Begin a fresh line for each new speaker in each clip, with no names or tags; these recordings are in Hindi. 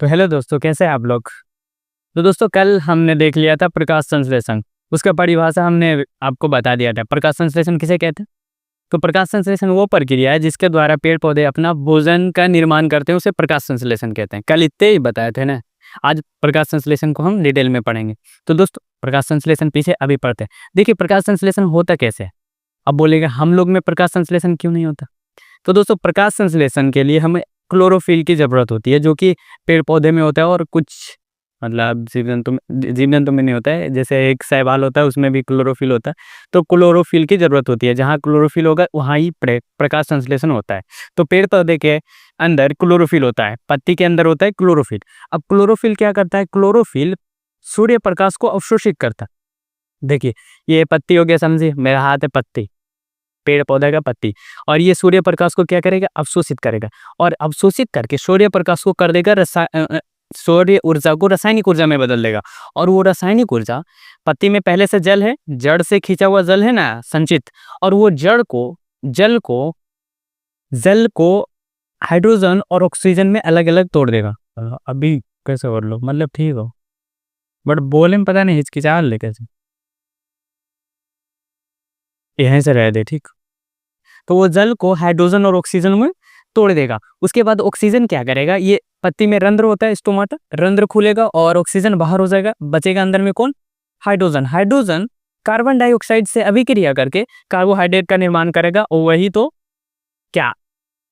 तो हेलो दोस्तों, कैसे हैं आप लोग। तो दोस्तों, कल हमने देख लिया था प्रकाश संश्लेषण। उसका परिभाषा हमने आपको बता दिया था। प्रकाश संश्लेषण किसे कहते हैं? तो प्रकाश संश्लेषण वो प्रक्रिया है जिसके द्वारा पेड़ पौधे अपना भोजन का निर्माण करते हैं, उसे प्रकाश संश्लेषण कहते हैं। कल इतने ही बताए थे ना। आज प्रकाश संश्लेषण को हम डिटेल में पढ़ेंगे। तो दोस्तों, प्रकाश संश्लेषण पीछे अभी पढ़ते हैं। देखिए, प्रकाश संश्लेषण होता कैसे है। अब बोलेगा हम लोग में प्रकाश संश्लेषण क्यों नहीं होता। तो दोस्तों, प्रकाश संश्लेषण के लिए हमें क्लोरोफिल की ज़रूरत होती है, जो कि पेड़ पौधे में होता है और कुछ मतलब जीव जंतु में नहीं होता है। जैसे एक शैवाल होता है, उसमें भी क्लोरोफिल होता है। तो क्लोरोफिल की ज़रूरत होती है। जहाँ क्लोरोफिल होगा वहाँ ही प्रकाश संश्लेषण होता है। तो पेड़ पौधे के अंदर क्लोरोफिल होता है, पत्ती के अंदर होता है क्लोरोफिल। अब क्लोरोफिल क्या करता है? क्लोरोफिल सूर्य प्रकाश को अवशोषित करता है। देखिए, ये पत्ती हो गया, समझिए मेरा हाथ है पत्ती, पेड़ पौधे का पत्ती। और ये सूर्य प्रकाश को क्या करेगा? अवशोषित करेगा। और अवशोषित करके सूर्य प्रकाश को कर देगा सौर्य ऊर्जा को रासायनिक ऊर्जा में बदल देगा। और वो रासायनिक ऊर्जा, पत्ती में पहले से जल है, जड़ से खींचा हुआ जल है ना, संचित। और वो जल को हाइड्रोजन और ऑक्सीजन में अलग अलग तोड़ देगा। अभी कैसे कर लो, मतलब ठीक हो, बट बोले में पता नहीं हिचकिचा ले कैसे, यहीं से रह दे ठीक। तो वो जल को हाइड्रोजन और ऑक्सीजन में तोड़ देगा। उसके बाद ऑक्सीजन क्या करेगा? ये पत्ती में रंध्र होता है, स्टोमाटा, रंध्र खुलेगा और ऑक्सीजन बाहर हो जाएगा। बचेगा अंदर में कौन? हाइड्रोजन। हाइड्रोजन कार्बन डाइऑक्साइड से अभिक्रिया करके कार्बोहाइड्रेट का निर्माण करेगा। और वही तो क्या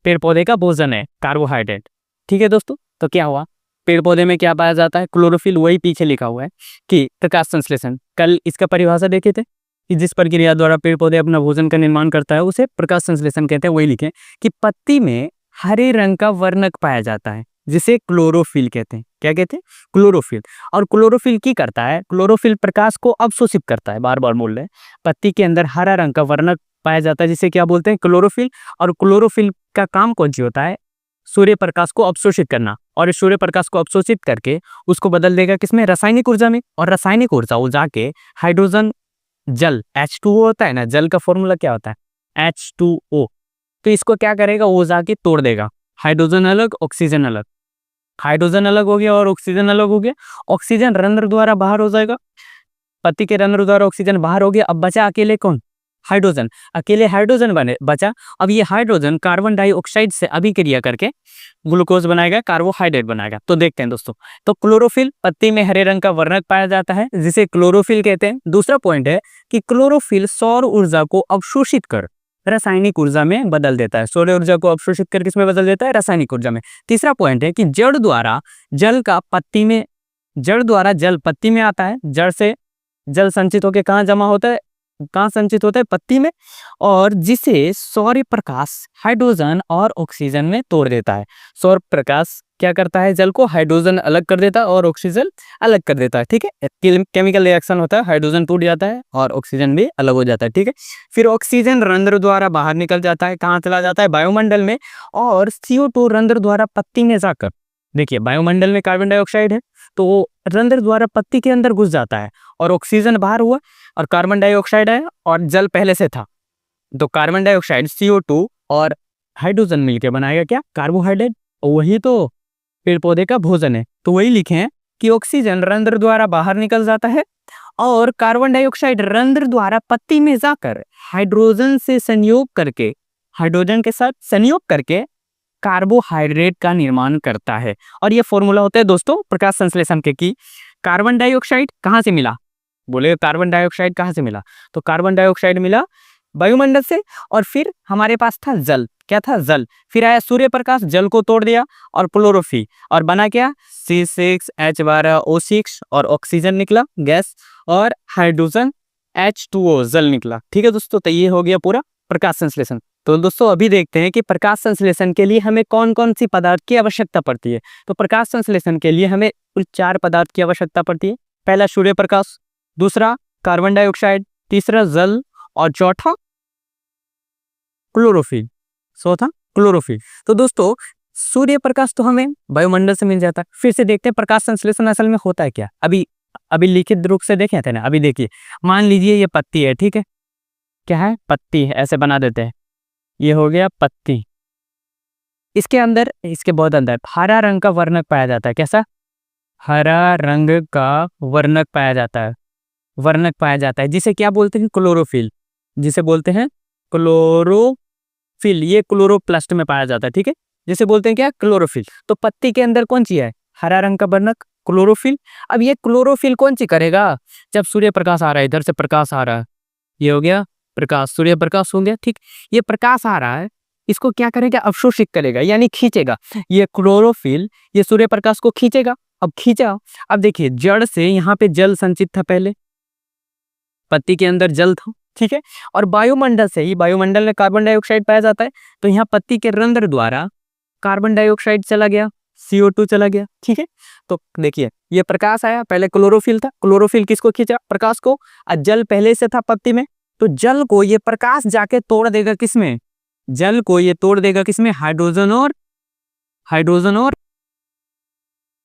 पेड़ पौधे का भोजन है, कार्बोहाइड्रेट। ठीक है दोस्तों, तो क्या हुआ? पेड़ पौधे में क्या पाया जाता है? क्लोरोफिल। वही पीछे लिखा हुआ है कि प्रकाश संश्लेषण। कल इसका परिभाषा देखे थे कि जिस प्रक्रिया द्वारा पेड़ पौधे अपना भोजन का निर्माण करता है उसे प्रकाश संश्लेषण कहते हैं। वही लिखे कि पत्ती में हरे रंग का वर्णक पाया जाता है, जिसे क्लोरोफिल कहते हैं। क्या कहते हैं? क्लोरोफिल। और क्लोरोफिल की करता है, क्लोरोफिल प्रकाश को अवशोषित करता है। बार बार बोल रहे हैं, पत्ती के अंदर हरा रंग का वर्णक पाया जाता है, जिसे क्या बोलते हैं? क्लोरोफिल। और क्लोरोफिल का काम कौन सी होता है? सूर्य प्रकाश को अवशोषित करना। और इस सूर्य प्रकाश को अवशोषित करके उसको बदल देगा किसमें? रासायनिक ऊर्जा में। और रासायनिक ऊर्जा वो जाके हाइड्रोजन, जल H2O होता है ना, जल का फॉर्मूला क्या होता है? H2O। तो इसको क्या करेगा? वो जाके तोड़ देगा। हाइड्रोजन अलग, ऑक्सीजन अलग। हाइड्रोजन अलग हो गया और ऑक्सीजन अलग हो गया। ऑक्सीजन रंध्र द्वारा बाहर हो जाएगा, पत्ती के रंध्र द्वारा ऑक्सीजन बाहर हो गया। अब बचा अकेले कौन? हाइड्रोजन। अकेले हाइड्रोजन बने बचा। अब ये हाइड्रोजन कार्बन डाइऑक्साइड से अभिक्रिया करके ग्लूकोज बनाएगा, कार्बोहाइड्रेट बनाएगा। तो देखते हैं दोस्तों, तो क्लोरोफिल, पत्ती में हरे रंग का वर्णक पाया जाता है, जिसे क्लोरोफिल कहते हैं। दूसरा पॉइंट है कि क्लोरोफिल सौर ऊर्जा को अवशोषित कर रासायनिक ऊर्जा में बदल देता है। सौर ऊर्जा को अवशोषित कर किसमें बदल देता है? रासायनिक ऊर्जा में। तीसरा पॉइंट है कि जड़ द्वारा जल पत्ती में आता है। जड़ से जल संचित होकर कहाँ जमा होता है? कहाँ संचित होता है? पत्ती में। और जिसे सौर्य प्रकाश हाइड्रोजन और ऑक्सीजन में तोड़ देता है। सौर प्रकाश क्या करता है? जल को हाइड्रोजन अलग कर देता है और ऑक्सीजन अलग कर देता है। ठीक है, केमिकल रिएक्शन होता है, हाइड्रोजन टूट जाता है और ऑक्सीजन भी अलग हो जाता है। ठीक है, फिर ऑक्सीजन रंध्र द्वारा बाहर निकल जाता है। कहाँ चला जाता है? वायुमंडल में। और CO2 रंध्र द्वारा पत्ती में जाकर, देखिए वायुमंडल में कार्बन डाइऑक्साइड है, तो वो रंध्र द्वारा पत्ती के अंदर घुस जाता है और ऑक्सीजन बाहर हुआ और कार्बन डाइऑक्साइड आया और जल पहले से था। तो कार्बन डाइऑक्साइड, CO2 और हाइड्रोजन मिलकर बनाएगा क्या? कार्बोहाइड्रेट। वही तो पेड़ पौधे का भोजन है। तो वही लिखे हैं कि ऑक्सीजन रंध्र द्वारा बाहर निकल जाता है और कार्बन डाइऑक्साइड रंध्र द्वारा पत्ती में जाकर हाइड्रोजन के साथ संयोग करके कार्बोहाइड्रेट का निर्माण करता है। और ये फॉर्मूला होता है दोस्तों प्रकाश संश्लेषण के, कि कार्बन डाइऑक्साइड कहाँ से मिला? बोले कार्बन डाइऑक्साइड कहाँ से मिला? तो कार्बन डाइऑक्साइड मिला वायुमंडल से। और फिर हमारे पास था जल। क्या था? जल। फिर आया सूर्य प्रकाश, जल को तोड़ दिया और क्लोरोफिल, और बना क्या? C6H12O6 और ऑक्सीजन निकला गैस, और हाइड्रोजन H2O जल निकला। ठीक है दोस्तों, तो ये हो गया पूरा प्रकाश संश्लेषण। तो दोस्तों, अभी देखते हैं कि प्रकाश संश्लेषण के लिए हमें कौन कौन सी पदार्थ की आवश्यकता पड़ती है। तो प्रकाश संश्लेषण के लिए हमें कुल 4 पदार्थ की आवश्यकता पड़ती है। पहला सूर्य प्रकाश, दूसरा कार्बन डाइऑक्साइड, तीसरा जल, और चौथा क्लोरोफिल। तो दोस्तों, सूर्य प्रकाश तो हमें वायुमंडल से मिल जाता है। फिर से देखते हैं प्रकाश संश्लेषण असल में होता है क्या। अभी लिखित रूप से देखे थे ना। अभी देखिए, मान लीजिए ये पत्ती है। ठीक है, क्या है? पत्ती है, ऐसे बना देते हैं। ये हो गया पत्ती। इसके अंदर, इसके बहुत अंदर हरा रंग का वर्णक पाया जाता है। कैसा? हरा रंग का वर्णक पाया जाता है, वर्णक पाया जाता है, जिसे क्या बोलते हैं? क्लोरोफिल, जिसे बोलते हैं क्लोरोफिल। ये क्लोरोप्लास्ट में पाया जाता है, ठीक है, जिसे बोलते हैं क्या? क्लोरोफिल। तो पत्ती के अंदर कौन सी है? हरा रंग का वर्णक, क्लोरोफिल। अब ये क्लोरोफिल कौन सी करेगा? जब सूर्य प्रकाश आ रहा है, इधर से प्रकाश आ रहा है, ये हो गया प्रकाश, सूर्य प्रकाश हो गया, ठीक। ये प्रकाश आ रहा है, इसको क्या करेगा? अवशोषित करेगा, यानी खींचेगा। ये क्लोरोफिल ये सूर्य प्रकाश को खींचेगा। अब खींचा, अब देखिए जड़ से यहाँ पे जल संचित था, पहले पत्ती के अंदर जल था, ठीक है, और वायुमंडल से ही, वायुमंडल में कार्बन डाइऑक्साइड पाया जाता है, तो यहाँ पत्ती के रंध्र द्वारा कार्बन डाइऑक्साइड चला गया, CO2 चला गया, ठीक है। तो देखिए ये प्रकाश आया, पहले क्लोरोफिल था, क्लोरोफिल किसको खींचा? प्रकाश को। और जल पहले से था पत्ती में, तो जल को ये प्रकाश जाके तोड़ देगा किसमें? जल को ये तोड़ देगा किसमें? हाइड्रोजन और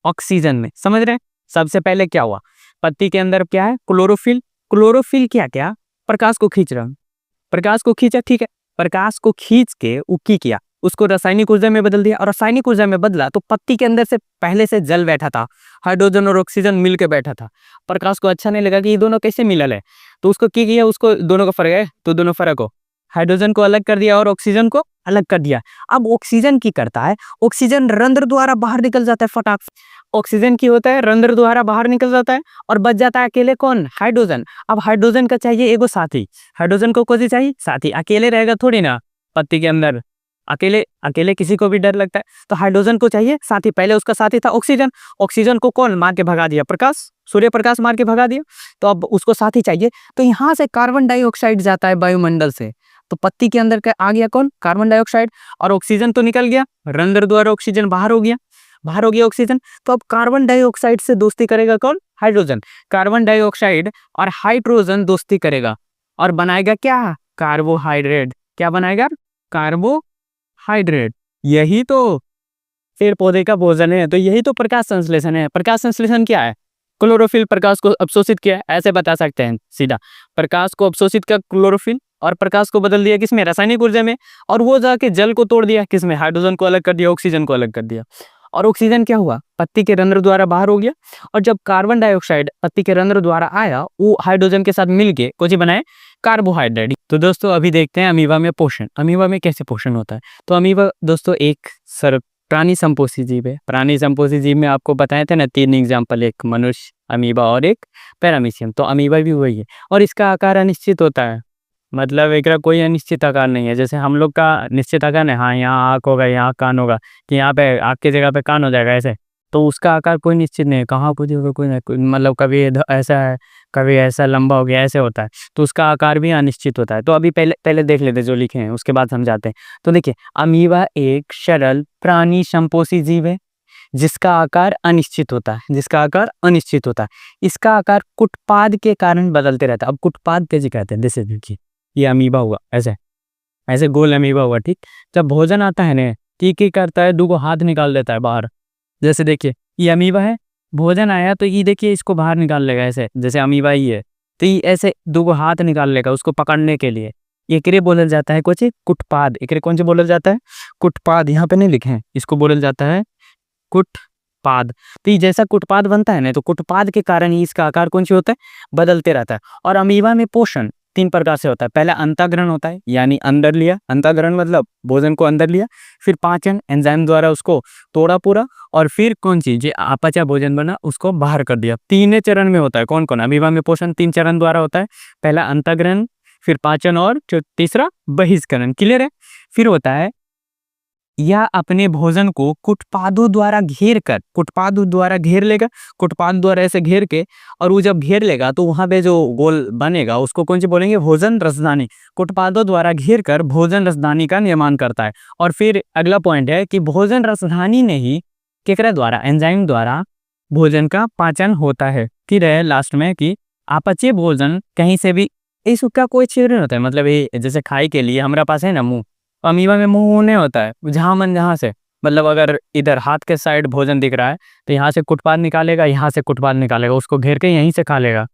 ऑक्सीजन में। समझ रहे हैं? सबसे पहले क्या हुआ? पत्ती के अंदर क्या है? क्लोरोफिल। क्लोरोफिल क्या क्या? प्रकाश को खींच रहा, प्रकाश को खींचा, ठीक है, प्रकाश को खींच के वो की किया, उसको रासायनिक ऊर्जा में बदल दिया, और रासायनिक ऊर्जा में बदला तो पत्ती के अंदर से पहले से जल बैठा था, हाइड्रोजन और ऑक्सीजन मिलके बैठा था। प्रकाश को अच्छा नहीं लगा कि ये दोनों कैसे मिलल है, तो उसको की किया, उसको दोनों का फर्क है, तो दोनों फर्क हो, हाइड्रोजन को अलग कर दिया और ऑक्सीजन को अलग कर दिया। अब ऑक्सीजन की करता है, ऑक्सीजन रंध्र द्वारा बाहर निकल जाता है फटाक से। ऑक्सीजन की होता है, रंध्र द्वारा बाहर निकल जाता है, और बच जाता है अकेले कौन? हाइड्रोजन। अब हाइड्रोजन का चाहिए एगो साथी, हाइड्रोजन को कौन सी चाहिए? साथी। अकेले रहेगा थोड़ी ना पत्ती के अंदर, अकेले अकेले किसी को भी डर लगता है, तो हाइड्रोजन को चाहिए साथी। पहले उसका साथी था ऑक्सीजन, ऑक्सीजन को कौन मार के भगा दिया? प्रकाश, सूर्य प्रकाश मार के भगा दिया, तो अब उसको साथी चाहिए। तो यहाँ से कार्बन डाइऑक्साइड जाता है वायुमंडल से, तो पत्ती के अंदर का आ गया कौन? कार्बन डाइऑक्साइड, और ऑक्सीजन तो निकल गया, रंध्र द्वारा ऑक्सीजन बाहर हो गया, बाहर हो गया ऑक्सीजन। तो अब कार्बन डाइऑक्साइड से दोस्ती करेगा कौन? हाइड्रोजन। कार्बन डाइऑक्साइड और हाइड्रोजन दोस्ती करेगा और बनाएगा क्या? कार्बोहाइड्रेट। क्या बनाएगा? कार्बोहाइड्रेट। यही तो पेड़ पौधे का भोजन है, तो यही तो प्रकाश संश्लेषण है। प्रकाश संश्लेषण क्या है? क्लोरोफिल प्रकाश को अवशोषित किया, ऐसे बता सकते हैं सीधा। प्रकाश को अवशोषित किया क्लोरोफिल, और प्रकाश को बदल दिया किसमें? रासायनिक ऊर्जा में, और वो जाके जल को तोड़ दिया किसमें? हाइड्रोजन को अलग कर दिया, ऑक्सीजन को अलग कर दिया। और ऑक्सीजन क्या हुआ? पत्ती के रंध्र द्वारा बाहर हो गया, और जब कार्बन डाइऑक्साइड पत्ती के रंध्र द्वारा आया, वो हाइड्रोजन के साथ मिलके कुछ बनाए? कार्बोहाइड्रेट। तो दोस्तों अभी देखते हैं अमीबा में पोषण, अमीबा में कैसे पोषण होता है। तो अमीबा दोस्तों एक प्राणी संपोषी जीव है। प्राणी संपोषी जीव में आपको बताए थे ना 3 एग्जाम्पल, एक मनुष्य, अमीबा और एक पैरामीशियम। तो अमीबा भी वही है, और इसका आकार अनिश्चित होता है, मतलब एक कोई अनिश्चित आकार नहीं है। जैसे हम लोग का निश्चित आकार है, हाँ यहाँ आँख होगा, यहाँ कान होगा, कि यहाँ पे आँख की जगह पे कान हो जाएगा ऐसे, तो उसका आकार कोई निश्चित नहीं है, कहाँ कुछ होगा कोई नहीं, मतलब कभी ऐसा है, कभी ऐसा लंबा हो गया, ऐसे होता है, तो उसका आकार भी अनिश्चित होता है। तो अभी पहले पहले देख लेते जो लिखे हैं, उसके बाद समझाते हैं। तो देखिए अमीबा एक सरल प्राणी संपोषी जीव है जिसका आकार अनिश्चित होता है, जिसका आकार अनिश्चित होता है। इसका आकार कुटपाद के कारण बदलते रहता है। अब कुटपाद कैसे कहते हैं? जैसे देखिए ये अमीबा हुआ, ऐसे ऐसे गोल अमीबा हुआ, ठीक। जब भोजन आता है ना, की करता है, 2 हाथ निकाल देता है बाहर। जैसे देखिए ये अमीबा है, भोजन आया तो ये देखिए इसको बाहर निकाल लेगा ऐसे, जैसे अमीबा ही है, तो ये ऐसे 2 हाथ निकाल लेगा उसको पकड़ने के लिए। ये किरे बोलल जाता है कुछ कुटपाद। एकरे कौन से बोलल जाता है? कुटपाद। यहाँ पे नहीं लिखे हैं, इसको बोलल जाता है कुटपाद। तो ये जैसा कुटपाद बनता है ना, तो कुटपाद के कारण ही इसका आकार कौन सी होता है? बदलते रहता है। और अमीबा में पोषण 3 प्रकार से होता है। पहला अंतःग्रहण होता है, यानी अंदर लिया, अंतःग्रहण मतलब भोजन को अंदर लिया। फिर पाचन, एंजाइम द्वारा उसको तोड़ा पूरा, और फिर कौन सी जो अपचा भोजन बना उसको बाहर कर दिया। 3 चरण में होता है। कौन कौन? अमीबा में पोषण 3 चरण द्वारा होता है। पहला अंतःग्रहण, फिर पाचन, और तीसरा बहिष्करण। क्लियर है? फिर होता है या अपने भोजन को कुटपादों द्वारा घेर कर, कुटपादों द्वारा घेर लेगा, कुटपाद द्वारा ऐसे घेर के, और वो जब घेर लेगा तो वहां पे जो गोल बनेगा उसको कौन से बोलेंगे? भोजन रसदानी। कुटपादों द्वारा घेर कर भोजन रसदानी का निर्माण करता है। और फिर अगला पॉइंट है कि भोजन रसदानी ने ही केकरा द्वारा, एंजाइम द्वारा भोजन का पाचन होता है। फिर है लास्ट में कि अपचय भोजन कहीं से भी, इसका कोई छिद्र नहीं होता है, मतलब ये जैसे खाई के लिए हमारे पास है ना मुंह, अमीबा में मुंह नहीं होता है, जहां मन जहां से, मतलब अगर इधर हाथ के साइड भोजन दिख रहा है तो यहाँ से कुटपाद निकालेगा, यहाँ से कुटपाद निकालेगा, उसको घेर के यहीं से खा लेगा।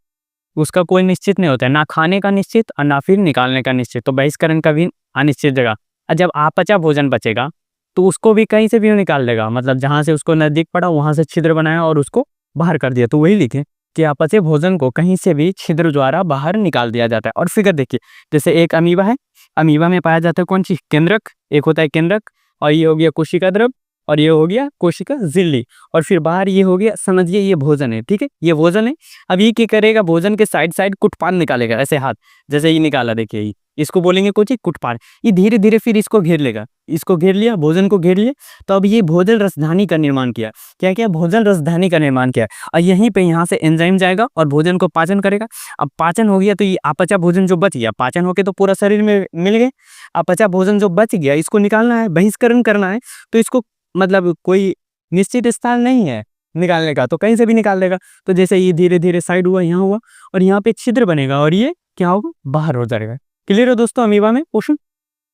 उसका कोई निश्चित नहीं होता है, ना खाने का निश्चित और ना फिर निकालने का निश्चित। तो बहिष्करण का भी अनिश्चित जगह। और जब अपचा भोजन बचेगा तो उसको भी कहीं से भी निकाल लेगा, मतलब जहाँ से उसको नजदीक पड़ा वहां से छिद्र बनाया और उसको बाहर कर दिया। तो वही लिखे कि अपचय भोजन को कहीं से भी छिद्र द्वारा बाहर निकाल दिया जाता है। और फिगर देखिए, जैसे एक अमीबा है, अमीबा में पाया जाता है कौन सी, केंद्रक, एक होता है केंद्रक, और ये हो गया कोशिका द्रव, और ये हो गया कोशिका झिल्ली, और फिर बाहर ये हो गया, समझिए ये भोजन है, ठीक है, ये भोजन है। अब ये क्या करेगा, भोजन के साइड साइड कुटपान निकालेगा, ऐसे हाथ, जैसे ये निकाला देखिए, ये इसको बोलेंगे कुछ कुटपान। ये धीरे धीरे फिर इसको घेर लेगा, इसको घेर लिया, भोजन को घेर लिया। तो अब ये भोजन रसधानी का निर्माण किया, क्या क्या, भोजन रसधानी का निर्माण किया। और यहीं पे यहाँ से एंजाइम जाएगा और भोजन को पाचन करेगा। अब पाचन हो गया तो ये अपचा भोजन जो बच गया, पाचन होके तो पूरा शरीर में मिल गए, अपचा भोजन जो बच गया इसको निकालना है, बहिष्करण करना है। तो इसको मतलब कोई निश्चित स्थान नहीं है निकालने का, तो कहीं से भी निकाल देगा। तो जैसे ये धीरे धीरे साइड हुआ, यहाँ हुआ, और यहाँ पे छिद्र बनेगा और ये क्या होगा, बाहर हो जाएगा। क्लियर है दोस्तों, अमीबा में पोषण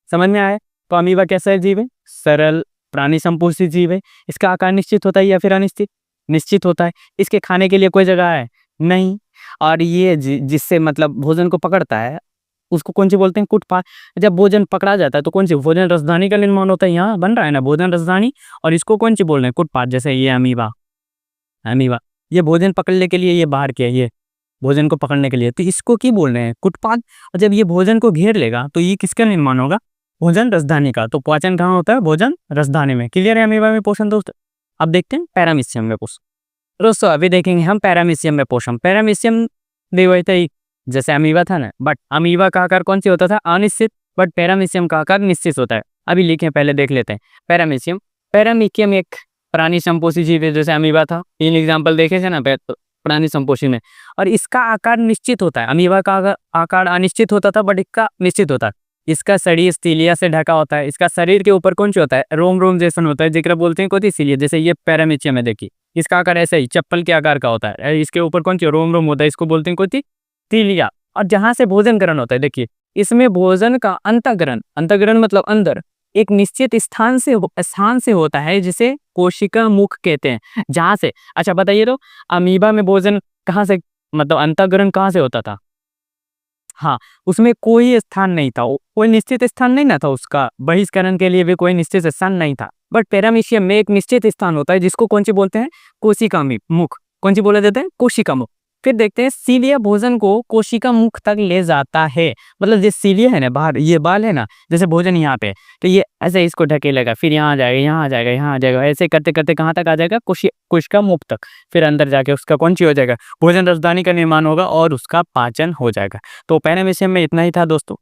समझ में आया। तो अमीबा कैसा है जीव है, सरल प्राणी संपोषित जीव है। इसका आकार निश्चित होता है या फिर अनिश्चित, निश्चित होता है। इसके खाने के लिए कोई जगह है नहीं, और ये जिससे मतलब भोजन को पकड़ता है उसको कौन सी बोलते हैं, कुटपान। जब भोजन पकड़ा जाता है तो कौन सी, भोजन रसधानी का निर्माण होता है, यहाँ बन रहा है ना भोजन रसधानी, और इसको कौन सी बोल रहे हैं, कुटपान। जैसे ये अमीबा, अमीबा ये भोजन पकड़ने के लिए ये बाहर किया, ये भोजन को पकड़ने के लिए, तो इसको की बोल रहे हैं, कुटपान। और जब ये भोजन को घेर लेगा तो ये किसका निर्माण होगा, भोजन रसधानी का। तो पाचन कहाँ होता है, भोजन रसधानी में। क्लियर है अमीबा में पोषण दोस्तों। अब देखते हैं पैरामीशियम में पोषण दोस्तों। अभी देखेंगे हम पैरामीशियम में पोषण। पैरामीशियम भी वही था, जैसे अमीबा था ना, बट अमीबा का आकार कौन सी होता था, अनिश्चित, बट पैरामीशियम का आकार निश्चित होता है। अभी लिखें, पहले देख लेते हैं पैरामीशियम। पैरामीशियम एक प्राणी संपोषी जीव है, जैसे अमीबा था, इन एग्जाम्पल देखे थे ना प्राणी संपोषी में। और इसका आकार निश्चित होता है, अमीबा का आकार अनिश्चित होता था बट इसका निश्चित होता है। इसका शरीर स्टीलिया से ढका होता है। इसका शरीर के ऊपर कौन सा होता है, रोम रोम जैसन होता है, जिक्र बोलते हैं कोई सीलिया। जैसे ये पैरामीशियम है, देखिए इसका आकार ऐसा ही चप्पल के आकार का होता है, इसके ऊपर कौन सी रोम रोम होता है, इसको बोलते हैं कोई तीलिया। और जहां से भोजन ग्रहण होता है, देखिए इसमें भोजन का अंतःग्रहण, अंतःग्रहण मतलब अंदर, एक निश्चित स्थान से होता है, जिसे कोशिका मुख कहते हैं। जहां से, अच्छा बताइए तो, अमीबा में भोजन कहाँ से, मतलब अंतःग्रहण कहाँ से होता था, हाँ उसमें कोई स्थान नहीं था, कोई निश्चित स्थान नहीं ना था उसका, बहिष्करण के लिए भी कोई निश्चित स्थान नहीं था। बट पैरामीशियम में एक निश्चित स्थान होता है, जिसको कौन सी बोलते हैं, कोशिका मुख, कौन सी बोला जाता है, कोशिका मुख। फिर देखते हैं सीलिया भोजन को कोशिका मुख तक ले जाता है। मतलब जो सीलिया है ना, बाहर ये बाल है ना, जैसे भोजन यहाँ पे, तो ये ऐसे इसको ढकेलेगा, फिर यहाँ आ जाएगा, यहाँ आ जाएगा, यहाँ आ जाएगा, ऐसे करते करते कहाँ तक आ जाएगा, कोशिका मुख तक। फिर अंदर जाके उसका कौन सी हो जाएगा, भोजन रसदानी का निर्माण होगा और उसका पाचन हो जाएगा। तो पैरामीशियम में इतना ही था दोस्तों।